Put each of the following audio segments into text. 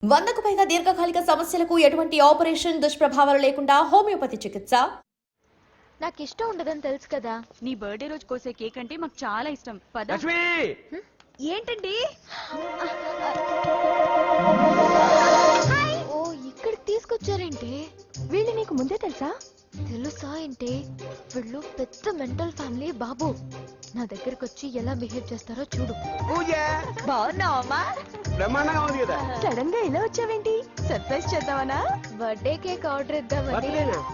100కు పైగా దీర్ఘకాలిక సమస్యలకు ఎటువంటి ఆపరేషన్ దుష్ప్రభావాలు లేకుండా హోమియోపతి చికిత్స. నాకు ఇష్టం ఉండదని తెలుసు కదా. నీ బర్త్డే రోజు కోసే కేక్ అంటే మాకు చాలా ఇష్టం. పద. ఏంటండి? ఓ ఇక్కడికి తీసుకొచ్చారేంటి? వీళ్ళు నీకు ముందే తెలుసా? తెలుసా ఏంటి? వీళ్ళు పెద్ద మెంటల్ ఫ్యామిలీ బాబు. నా దగ్గరకు వచ్చి ఎలా బిహేవ్ చేస్తారో చూడు. బాగున్నావమ్మా? బ్రహ్మాండంగా ఉంది కదా. సడన్ గా ఇలా వచ్చావేంటి? సర్ప్రైజ్ చేద్దామనా? బర్త్డే కేక్ ఆర్డర్ ఇద్దామని.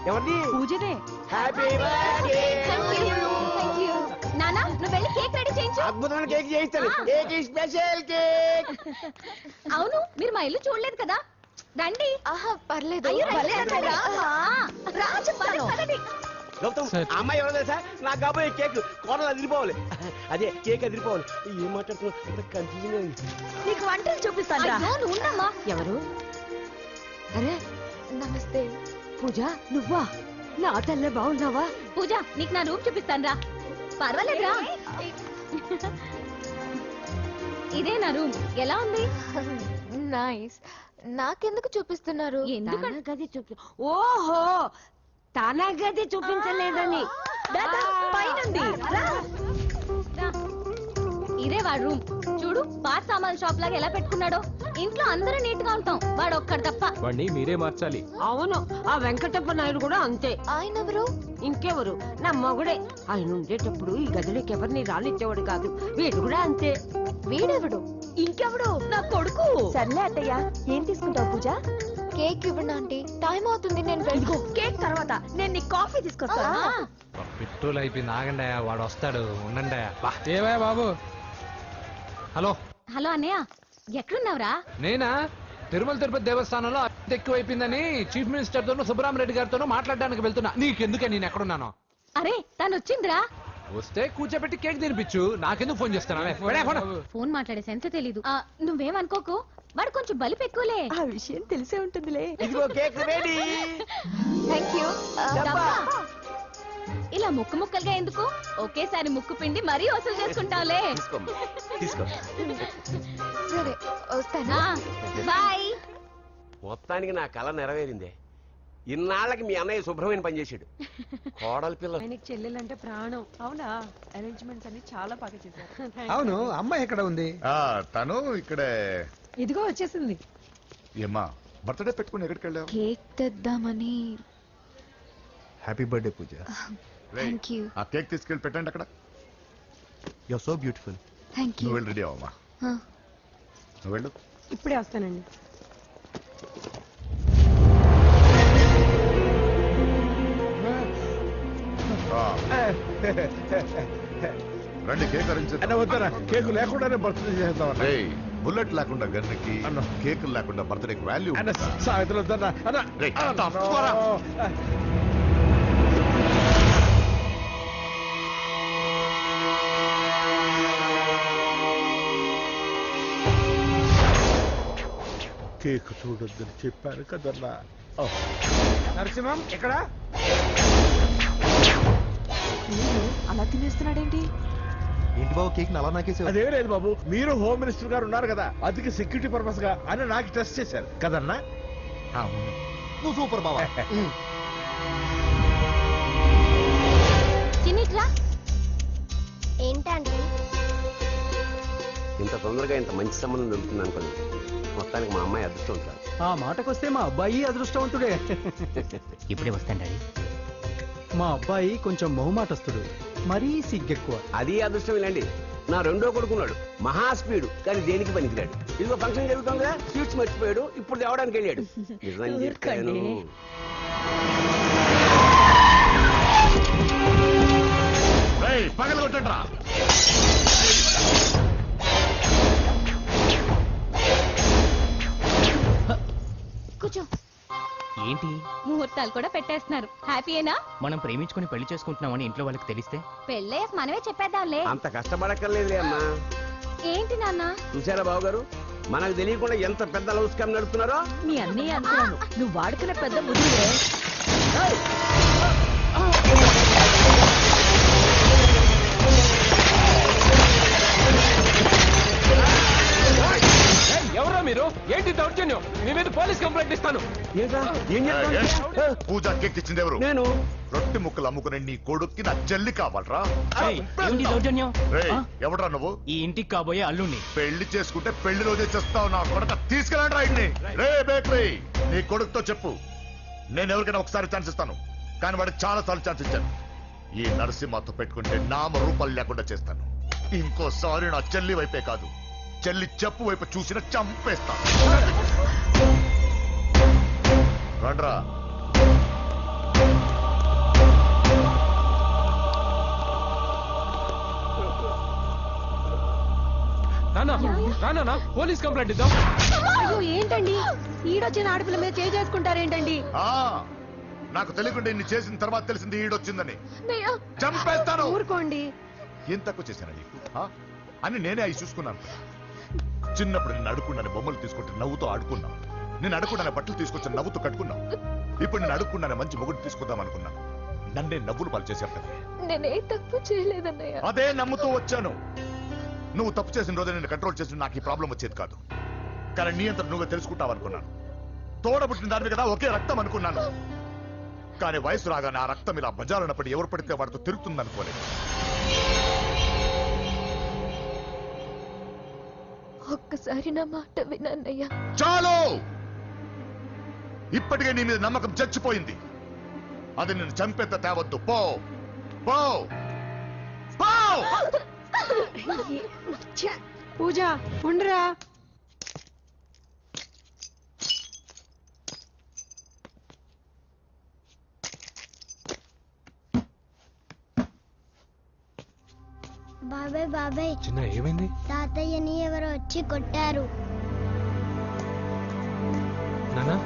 ఎవరిది? పూజనే. Happy birthday. Thank you. నానా నువ్వు వెళ్ళి కేక్ రెడీ చేయించు. అద్భుతమైన కేక్ చేయిస్తాను. Cake special cake. అవును మీరు మా ఇల్లు చూడలేదు కదా. రండి. ఆహా పర్లేదు. గౌతమ్ అమ్మాయి ఎవరో తెలుసా? నాకు కాబోయే కేక్ కోడలు అదిరిపోవాలి. అదే కేక్ అదిరిపోవాలి. ఏం మాట్లాడుతున్నా కన్ఫ్యూజన్ ఉంది. నీకు వంటలు చూపిస్తాను. ఉండమ్మా. ఎవరు? అరే నమస్తే. పూజ నువ్వా? నా తల్లే బాగున్నావా? పూజ నీకు నా రూమ్ చూపిస్తాను రా. పర్వాలేదురా. ఇదే నా రూమ్. ఎలా ఉంది? నైస్. నాకెందుకు చూపిస్తున్నారు? ఎందుకంటే గది చూపి. ఓహో తన గది చూపించలేదని. పైనుంది. ఇదే వాడు రూమ్. చూడు పాత సామాన్ షాప్ లాగా ఎలా పెట్టుకున్నాడో. ఇంట్లో అందరూ నీట్ గా ఉంటాం, వాడు ఒక్కడు తప్ప. వాడిని మీరే మార్చాలి. అవును ఆ వెంకటప్ప నాయుడు కూడా అంతే. ఆయన ఎవరు? ఇంకెవరు? నా మొగుడే. ఆయన ఉండేటప్పుడు ఈ గదిలోకి ఎవరిని రానిచ్చేవాడు కాదు. వీడు కూడా అంతే. వీడెవడు? ఇంకెవడు? నా కొడుకు. సర్లే అత్తయ్య ఏం తీసుకుంటావు పూజ? కేక్ ఇవ్వండి ఆంటీ. టైం అవుతుంది. నేను వెళ్ళి కేక్ తర్వాత నేను నీ కాఫీ తీసుకొస్తాను. పెట్రోల్ అయిపోయింది. ఆగండి, వాడు వస్తాడు. ఉండండి. ఏవా బాబు. హలో హలో అన్నయ్య ఎక్కడున్నావురా? నేనా తిరుమల తిరుపతి దేవస్థానంలో అతి ఎక్కువైపోయిందని చీఫ్ మినిస్టర్ తోనూ సుబ్రహ్మరెడ్డి గారితోనూ మాట్లాడడానికి వెళ్తున్నా. నీకెందుకే నేను ఎక్కడున్నాను? అరే తను వచ్చిందిరా. వస్తే కూర్చోబెట్టి కేక్ తినిపించు. నాకెందుకు ఫోన్ చేస్తానా? ఫోన్ మాట్లాడే సెన్స్ తెలీదు. నువ్వేమనుకోకు, వాడు కొంచెం బలిపు ఎక్కువలే. ఆ విషయం తెలిసే ఉంటుందిలే. ఇదిగో కేక్ రెడీ. Thank you. ఇలా ముక్కు ముక్కలుగా ఎందుకు? ఒకేసారి ముక్కు పిండి మరీ వసూలు చేసుకుంటావులే. తీసుకో. సరే వస్తానా. బాయ్. మొత్తానికి నా కళ నెరవేరిందే. ఇన్నాళ్ళకి మీ అన్నయ్య శుభ్రమైన పని చేశాడు. కోడల పిల్ల ఆయనకి చెల్లెలంటే ప్రాణం. అవునా? అరేంజ్మెంట్స్ అన్ని చాలా బాగా చేశారు. అవును అమ్మాయి ఎక్కడ ఉంది? తను ఇక్కడే. ఇదిగో వచ్చేసింది. ఏమ్మా బర్త్డే పెట్టుకుని ఎక్కడికి వెళ్ళావు? కేక్ తెద్దామని. Happy birthday Pooja. Thank you. ఆ కేక్ తీసుకెళ్ళి పెట్టండి అక్కడ. You are so beautiful. Thank you. నువ్వు వెళ్ళి రెడీ అవమ్మా. నువ్వు వెళ్ళు. ఇప్పుడే వస్తానండి. రండి కేక్ వద్దరా కేక్ లేకుండానే బర్త్డే చేద్దాం. బుల్లెట్ లేకుండా గన్నుకి కేక్ లేకుండా బర్త్డేకి వాల్యూ. సాయంత్రం వద్దన్నా. కేక్ చూడొద్దని చెప్పాను కదన్నా. నరసింహం ఎక్కడ? అలా తినేస్తున్నాడేంటి? ఏంటి బాబు కేక్ అలా నాకేసావు? అదే లేదు బాబు, మీరు హోమ్ మినిస్టర్ గారు ఉన్నారు కదా, అందుకే సెక్యూరిటీ పర్పస్ గా అని నాకు టెస్ట్ చేశారు కదన్నా. నువ్వు సూపర్ బాబా. చిన్నిట్రా. ఏంటండి ఇంత తొందరగా ఇంత మంచి సంబంధం దొరుకుతుంది అనుకోండి. మొత్తానికి మా అమ్మాయి అదృష్టవంతురాలు. ఆ మాటకొస్తే మా అబ్బాయి అదృష్టవంతుడే. ఇప్పుడే వస్తాను డాడీ. మా అబ్బాయి కొంచెం మొహమాటస్తుడు, మరీ సిగ్గెక్కువ. అది అదృష్టం ఇలాండి. నా రెండో కొడుకున్నాడు, మహా స్పీడు, కానీ దేనికి పనికిరాడు. ఇదిగో ఫంక్షన్ జరుగుతుంది కదా, స్వీట్స్ మర్చిపోయాడు, ఇప్పుడు తేవడానికి వెళ్ళాడు. నిజం చెప్పాను. పగల కొట్టండిరా. కూర్చో. ఏంటి ముహూర్తాలు కూడా పెట్టేస్తున్నారు. హ్యాపీయేనా? మనం ప్రేమించుకుని పెళ్లి చేసుకుంటున్నామని ఇంట్లో వాళ్ళకి తెలిస్తే? పెళ్ళయ్యాక మనమే చెప్పేద్దాంలే. అంత కష్టపడక్కర్లేదులే అమ్మా. ఏంటి నాన్న? చూసారా బాబు గారు, మనకు తెలియకుండా ఎంత పెద్ద లవ్ స్కామ్ నడుపుతున్నారో. మీ అన్నయ్య అనుకున్నాను, నువ్వు వాడుకునే పెద్ద ముద్దులే. ఎవరో మీరు? మీరు? ఏంటి దౌర్జన్యం? మీ మీద పోలీస్ కంప్లైంట్ ఇస్తాను. ఏం చేస్తావు? పూజ కేక్ తెచ్చింది ఎవరు? నేను రొట్టె ముక్కలు అమ్ముకునే నీ కొడుక్కి నా చెల్లి కావాలరా? ఏయ్, ఏంటి దౌర్జన్యం? రేయ్, ఆ? ఎవడ్రా నువ్వు? ఈ ఇంటికి కాబోయే అల్లుణ్ణి. పెళ్లి చేసుకుంటే పెళ్లి రోజే చేస్తావు నా కొడుక. తీసుకెళ్ళండి రాయిని. రే బేకరీ, నీ కొడుకుతో చెప్పు, నేను ఎవరికైనా ఒకసారి ఛాన్స్ ఇస్తాను, కానీ వాడికి చాలా సార్లు ఛాన్స్ ఇచ్చాను. ఈ నరసింహతో పెట్టుకుంటే నామ రూపాలు లేకుండా చేస్తాను. ఇంకోసారి నా చెల్లి వైపే కాదు, చెల్లి చెప్పు వైపు చూసిన చంపేస్తాను. రండ్రా. నానా పోలీస్ కంప్లైంట్ ఇద్దాం. అయ్యో ఏంటండి, ఈడొచ్చిన ఆడపిల్ల మీద చేసుకుంటారేంటండి? ఆ, నాకు తెలియకుండా ఇన్ని చేసిన తర్వాత తెలిసింది ఈడొచ్చిందని. అన్నయ్య చంపేస్తాను. ఊరుకోండి. ఏం తక్కువ చేశాను నీకు అని నేనే అవి చూసుకున్నాను. చిన్నప్పుడు నేను అడుక్కున్నాను బొమ్మలు తీసుకుంటే నవ్వుతూ ఆడుకున్నాను. నేను అడుక్కున్నాను బట్టలు తీసుకొచ్చి నవ్వుతూ కట్టుకున్నాను. ఇప్పుడు నేను అడుక్కున్నాను మంచి మొగుడు తీసుకుందాం అనుకున్నాను. నన్నే నవ్వులు పాలు చేశారు కదా. నేనే తప్పు చేయలేదన్నయ్య. అదే నమ్ముతూ వచ్చాను. నువ్వు తప్పు చేసిన రోజు నేను కంట్రోల్ చేసిన నాకు ఈ ప్రాబ్లం వచ్చేది కాదు. కానీ నీ అంతా నువ్వే తెలుసుకుంటావు అనుకున్నాను. తోడబుట్టిన దాని కదా ఒకే రక్తం అనుకున్నాను. కానీ వయసు రాగానే ఆ రక్తం ఇలా బజారునప్పుడు ఎవరు పడితే వాడితో తిరుగుతుంది అనుకోలేదు. ఒక్కసారి నా మాట వినన్నయ్య. చాలు, ఇప్పటికే నీ మీద నమ్మకం చచ్చిపోయింది. అది నిన్ను చంపేంత తేవద్దు. పో పో పో. పూజ ఉండరా. బాబాయ్ బాబాయ్, చిన్న ఏమైంది? తాతయ్యని ఎవరో వచ్చి కొట్టారు. నానా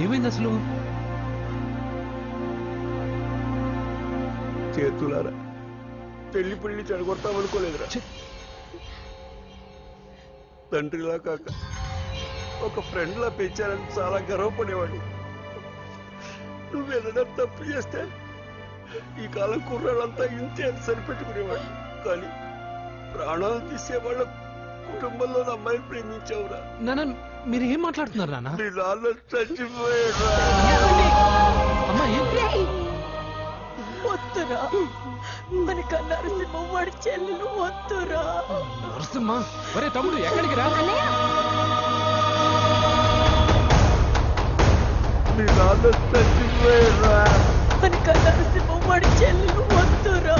ఏమైంది అసలు? చేతులారా పెళ్లి పెళ్లి చెడగొడతామనుకోలేదురా. తండ్రిలా కాక ఒక ఫ్రెండ్ లా పెంచారని చాలా గర్వపడేవాడు. నువ్వేదైనా తప్పు చేస్తే ఈ కాలం కుర్రాళ్ళంతా ఇంతే అని సరిపెట్టుకునేవాడు. కానీ ప్రాణాలు తీసేవాళ్ళ కుటుంబంలో అమ్మాయిని ప్రేమించావురా. నాన్న మీరు ఏం మాట్లాడుతున్నారు నాన్న? నీ నాన్న చచ్చిపోయాడు. అమ్మాయి వద్దురా, మనకు నరసింహ వాడి చెల్లెలు వద్దురా. నరసింహ, ఒరే తమ్ముడు ఎక్కడికి రా? నీ నాన్న చచ్చిపోయాడు. మనకు నరసింహ వాడి చెల్లెలు వద్దురా.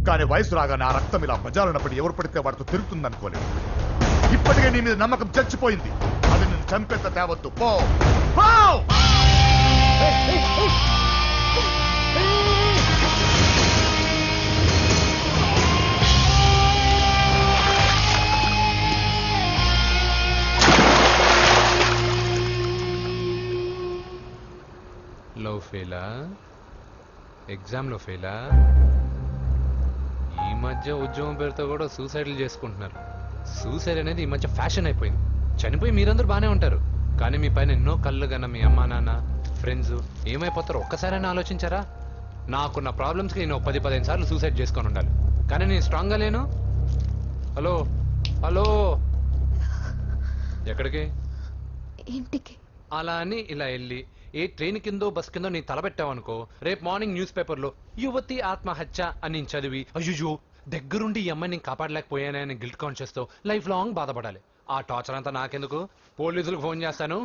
కానీ వయసు రాగానే ఆ రక్తం ఇలా బజారునప్పుడు ఎవరు పడితే వాడితో తిరుగుతుంది అనుకోలేదు. ఇప్పటికే నీ మీద నమ్మకం చచ్చిపోయింది. అది నిన్ను చంపేంత తేవద్దు. పో పో. లో ఫెయిలా? ఎగ్జామ్లో ఫెయిలా? ఈ మధ్య ఉద్యోగం పేరుతో కూడా సూసైడ్లు చేసుకుంటున్నారు. సూసైడ్ అనేది ఈ మధ్య ఫ్యాషన్ అయిపోయింది. చనిపోయి మీరందరూ బాగానే ఉంటారు, కానీ మీ పైన ఎన్నో కళ్ళు కన్నా మీ అమ్మా నాన్న ఫ్రెండ్స్ ఏమైపోతారో ఒక్కసారైనా ఆలోచించారా? నాకున్న ప్రాబ్లమ్స్కి నేను 10-15 సార్లు సూసైడ్ చేసుకొని ఉండాలి, కానీ నేను స్ట్రాంగ్గా లేను. హలో హలో, ఎక్కడికి? ఇంటికి. అలా అని ఇలా వెళ్ళి ఏ ట్రైన్ కిందో బస్ కిందో నీ తలబెట్టావనుకో, రేపు మార్నింగ్ న్యూస్ పేపర్లో యువతి ఆత్మహత్య అని నేను చదివి అయ్యో దగ్గరుండి ఈ అమ్మాయిని నేను కాపాడలేకపోయానని గిల్ట్ కాన్షియస్ తో లైఫ్ లాంగ్ బాధపడాలి. ఆ టార్చర్ అంతా నాకెందుకు? పోలీసులకు ఫోన్ చేస్తాను,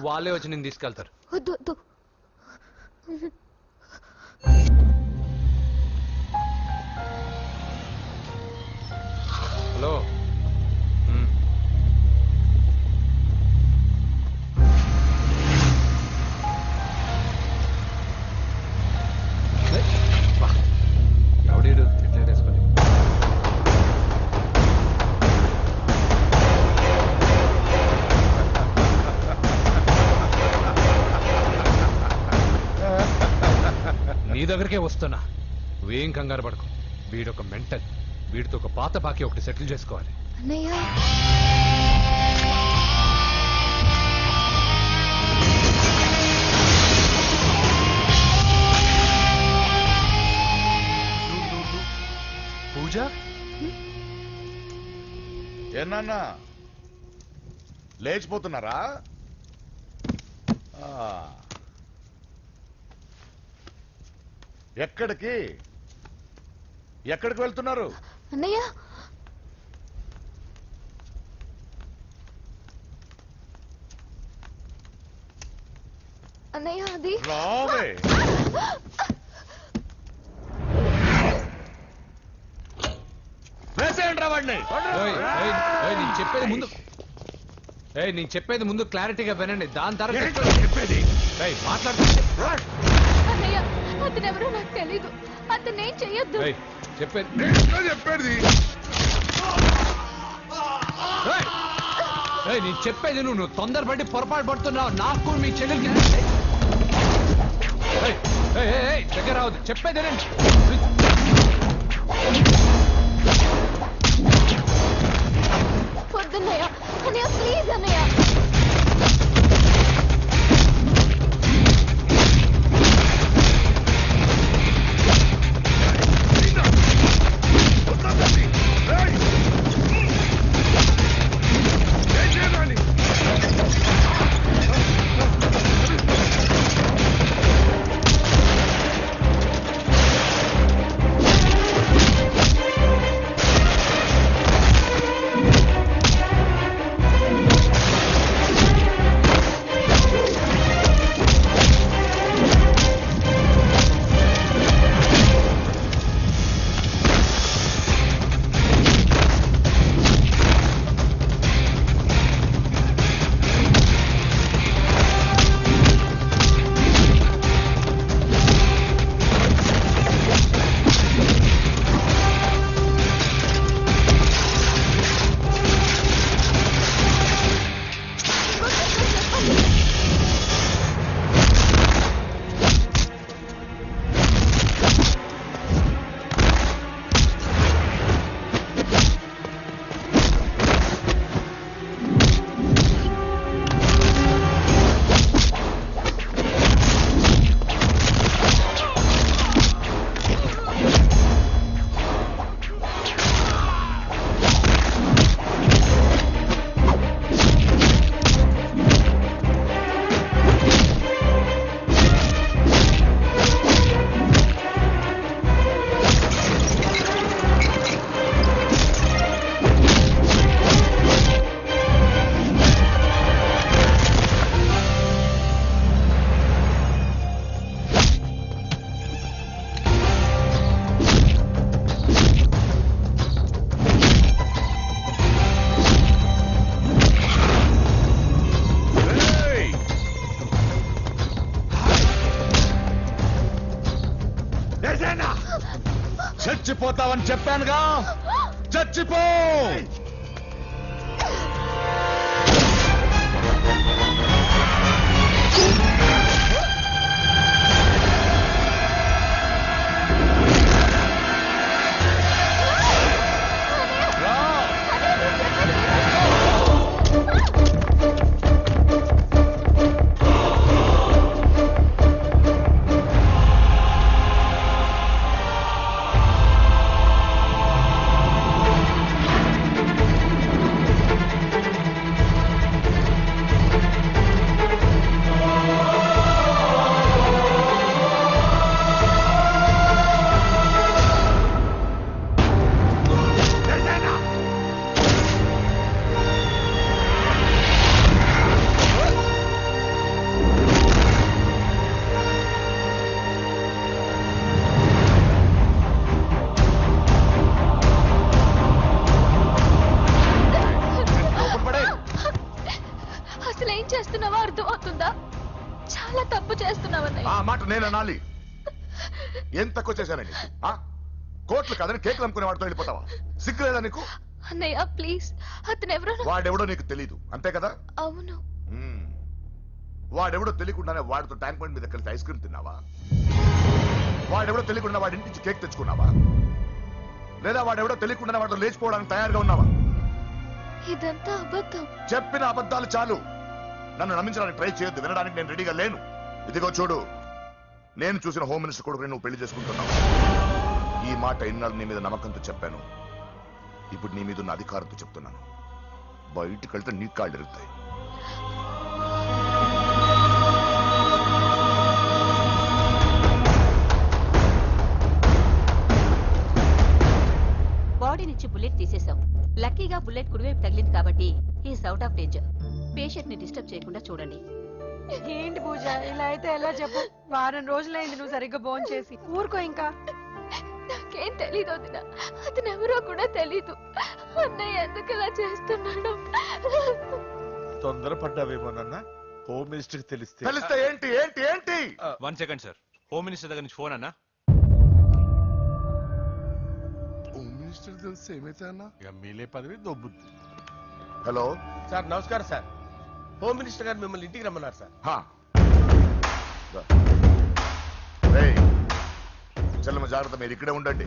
వాళ్ళే వచ్చి నేను తీసుకెళ్తారు. వద్దు వద్దు. హలో, ఎవడీడు వస్తున్నా. నువ్వేం కంగారు పడకు. వీడొక మెంటల్. వీడితో ఒక పాత బాకీ ఒకటి సెటిల్ చేసుకోవాలి. అన్నయ్య పూజ ఏనా లేచిపోతున్నారా? ఆ. ఎక్కడికి వెళ్తున్నారు? అన్నయ్య అన్నయ్య అది రావే. వేసేయండి రా వాడిని. నేను చెప్పేది ముందు క్లారిటీగా వినండి. దాని తర్వాత చెప్పేది మాట్లాడుతుంది. అన్నయ్య అతనెవరో నాకు తెలీదు. అతనేం చెయ్యొద్దు. చెప్పేది నేను చెప్పేది నువ్వు తొందరపడి పొరపాటు పడుతున్నావు. నాకు మీ చెల్లెలకి దగ్గర రావద్దు. చెప్పేది వద్దన్నయ్య. అన్నయ్య ప్లీజ్ అన్నయ్య. చచ్చిపోతావని చెప్పానుగా. చచ్చిపో. చేస్తున్నావో అర్థం అవుతుందా? చాలా తప్పు చేస్తున్నావన్నయ్య. ఆ మాట నేను అనాలి. ఏం తక్కువ చేశానండి? కోట్లు కాదని కేకులు అమ్ముకునే వాడితో వెళ్ళిపోతావా? సిగ్గులేదా నీకు? అన్నయ్య ప్లీజ్, అతను ఎవరో వాడెవడో నీకు తెలీదు అంతే కదా? అవును. వాడెవడో తెలియకుండానే వాడితో ట్యాంక్ బండ్ మీద కలిసి ఐస్ క్రీమ్ తిన్నావా? వాడెవడో తెలియకుండా వాడి ఇంటి నుంచి కేక్ తెచ్చుకున్నావా? లేదా వాడెవడో తెలియకుండా వాడితో లేచిపోవడానికి తయారుగా ఉన్నావా? ఇదంతా అబద్ధం. చెప్పిన అబద్ధాలు చాలు. నన్ను నమ్మించడానికి ట్రై చేయొద్దు. వినడానికి నేను రెడీగా లేను. ఇదిగో చూడు, నేను చూసిన హోమ్ మినిస్టర్ కొడుకుని నువ్వు పెళ్లి చేసుకుంటున్నావు. ఈ మాట ఇన్నాళ్ళు నీ మీద నమ్మకంతో చెప్పాను. ఇప్పుడు నీ మీద ఉన్న అధికారంతో చెప్తున్నాను. బయటికి వెళ్తే నీ కాళ్ళు ఎరుగుతాయి. బాడీ నుంచి బుల్లెట్ తీసేశాం. లక్కీగా బుల్లెట్ కుడివైపు తగిలింది కాబట్టి is out of danger. Patient ని డిస్టర్బ్ చేయకుండా చూడండి. ఏంటి పూజ, ఇలా అయితే ఎలా చెప్పు? వారం రోజులైంది నువ్వు సరిగ్గా భోజనం చేసి. ఊరుకో ఇంకా. నాకేం తెలీదు వదిన, అతను ఎవరో కూడా తెలీదు. అన్నయ్య ఎందుకు ఇలా చేస్తున్నాడు? తొందరపడ్డావేమోనన్న. హోమ్ మినిస్టర్ తెలిస్తే తెలిస్తే ఏంటి ఏంటి ఏంటి? 1 సెకండ్ సార్, హోమ్ మినిస్టర్ దగ్గర నుంచి ఫోన్ అన్నా. హోమ్ మినిస్టర్ తెలిస్తే ఏమైతే అన్న ఎమ్మెల్యే పదవి దొబ్బుద్ది. హలో సార్ నమస్కారం సార్. హోమ్ మినిస్టర్ గారు మిమ్మల్ని ఇంటికి రమ్మన్నారు సార్. చెల్లెమ్మ జాగ్రత్త, మీరు ఇక్కడే ఉండండి.